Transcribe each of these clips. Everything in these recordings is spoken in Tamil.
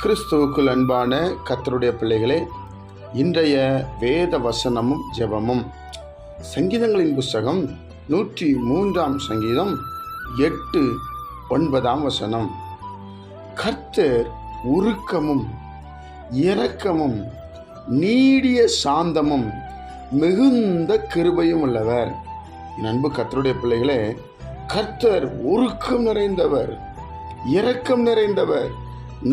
கிறிஸ்துவுக்குள் அன்பான கர்த்தருடைய பிள்ளைகளே, இன்றைய வேத வசனமும் ஜெபமும் சங்கீதங்களின் புஸ்தகம் 103 சங்கீதம் 8-9 வசனம். கர்த்தர் உருக்கமும் இரக்கமும் நீடிய சாந்தமும் மிகுந்த கிருபையும் உள்ளவர். என் அன்பு கர்த்தருடைய பிள்ளைகளே, கர்த்தர் உருக்கம் நிறைந்தவர், இரக்கம் நிறைந்தவர்,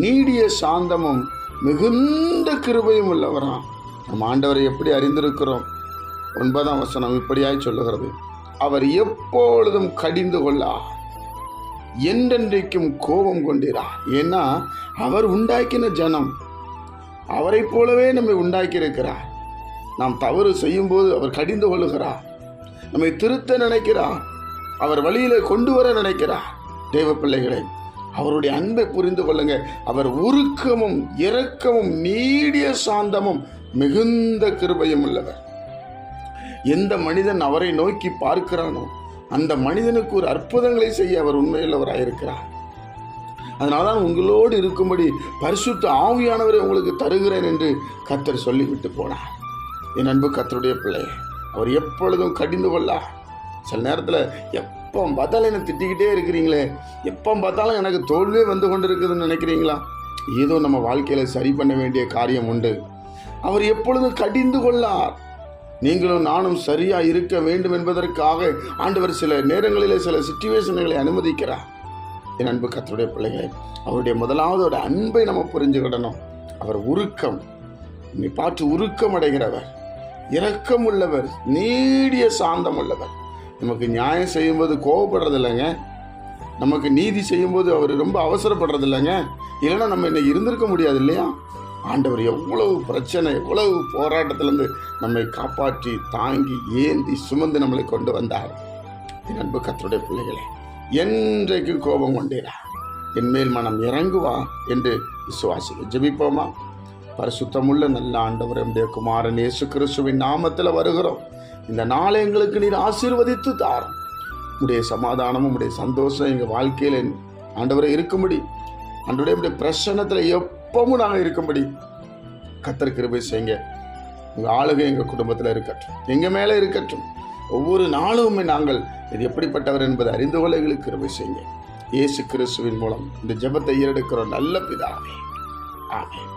நீடிய சாந்தமும் மிகுந்த கிருபையும் உள்ளவராம். நம் ஆண்டவரை எப்படி அறிந்திருக்கிறோம்? 9 வசனம் இப்படியாய் சொல்லுகிறது, அவர் எப்பொழுதும் கடிந்து கொள்ளார், என்றென்றைக்கும் கோபம் கொண்டிறார். ஏன்னா அவர் உண்டாக்கின ஜனம், அவரை போலவே நம்மை உண்டாக்கி இருக்கிறார். நாம் தவறு செய்யும் போது அவர் கடிந்து கொள்ளுகிறார், நம்மை திருத்த நினைக்கிறார், அவர் வழியிலே கொண்டு வர நினைக்கிறார். தேவ பிள்ளைகளை, அவருடைய அன்பை புரிந்து கொள்ளுங்க. அவர் உருக்கமும் இரக்கமும் நீடிய சாந்தமும் மிகுந்த கிருபையும் உள்ளவர். எந்த மனிதன் அவரை நோக்கி பார்க்கிறானோ அந்த மனிதனுக்கு ஒரு அற்புதங்களை செய்ய அவர் உண்மையுள்ளவராயிருக்கிறார். அதனால்தான் உங்களோடு இருக்கும்படி பரிசுத்த ஆவியானவரை உங்களுக்கு தருகிறேன் என்று கர்த்தர் சொல்லிவிட்டு போனார். என் அன்பு கர்த்தருடைய பிள்ளை, அவர் எப்பொழுதும் கடிந்து கொள்ளார். சில நேரத்தில் எப்போ பார்த்தாலும் என்னை திட்டிக்கிட்டே இருக்கிறீங்களே, எப்போ பார்த்தாலும் எனக்கு தோல்வியே வந்து கொண்டு இருக்குதுன்னு நினைக்கிறீங்களா? ஏதோ நம்ம வாழ்க்கையில் சரி பண்ண வேண்டிய காரியம் உண்டு. அவர் எப்பொழுதும் கடிந்து கொள்ளார். நீங்களும் நானும் சரியாக இருக்க வேண்டும் என்பதற்காக ஆண்டவர் சில நேரங்களில் சில சிச்சுவேஷன்களை அனுமதிக்கிறார். என் அன்பு கர்த்தருடைய பிள்ளைகளை, அவருடைய முதலாவது ஒரு அன்பை நம்ம புரிஞ்சுக்கிடணும். அவர் உருக்கம், நீ பார்த்து உருக்கம் அடைகிறவர், இரக்கம் உள்ளவர், நீடிய சாந்தம் உள்ளவர். நமக்கு நியாயம் செய்யும்போது கோவப்படுறது இல்லைங்க, நமக்கு நீதி செய்யும்போது அவர் ரொம்ப அவசரப்படுறது இல்லைங்க. இல்லைன்னா நம்ம இன்னைக்கு இருந்திருக்க முடியாது இல்லையா? ஆண்டவர் எவ்வளவு பிரச்சனை, எவ்வளவு போராட்டத்திலேருந்து நம்மை காப்பாற்றி தாங்கி ஏந்தி சுமந்து நம்மளை கொண்டு வந்தார். என் அன்பு கர்த்தருடைய பிள்ளைகளே, என்றைக்கு கோபம் கொண்டீரா, என் மேல் மனம் இறங்குவா என்று விசுவாசிக்க ஜெபிப்போமா? பரிசுத்தமுள்ள நல்ல ஆண்டவர், நம்முடைய குமாரன் இயேசு கிறிஸ்துவின் நாமத்தில் வருகிறோம். இந்த நாளை எங்களுக்கு நீர் ஆசீர்வதித்து தாரும். உடைய சமாதானமும் உடைய சந்தோஷம் எங்கள் வாழ்க்கையில் ஆண்டவரை இருக்கும்படி, ஆண்டவருடைய பிரசன்னத்தில் எப்பவும் நாங்கள் இருக்கும்படி கர்த்தர் கிருபை செய்யுங்க. உங்கள் ஆளுகை எங்கள் குடும்பத்தில் இருக்கட்டும், எங்கள் மேலே இருக்கட்டும். ஒவ்வொரு நாளுமே நாங்கள் இது எப்படிப்பட்டவர் என்பதை அறிந்து கொள்ள எங்களுக்கு கிருபை செய்யுங்க. இயேசு கிறிஸ்துவின் மூலம் இந்த ஜெபத்தை ஏறெடுக்கிறோம் நல்ல பிதாவே, ஆமென்.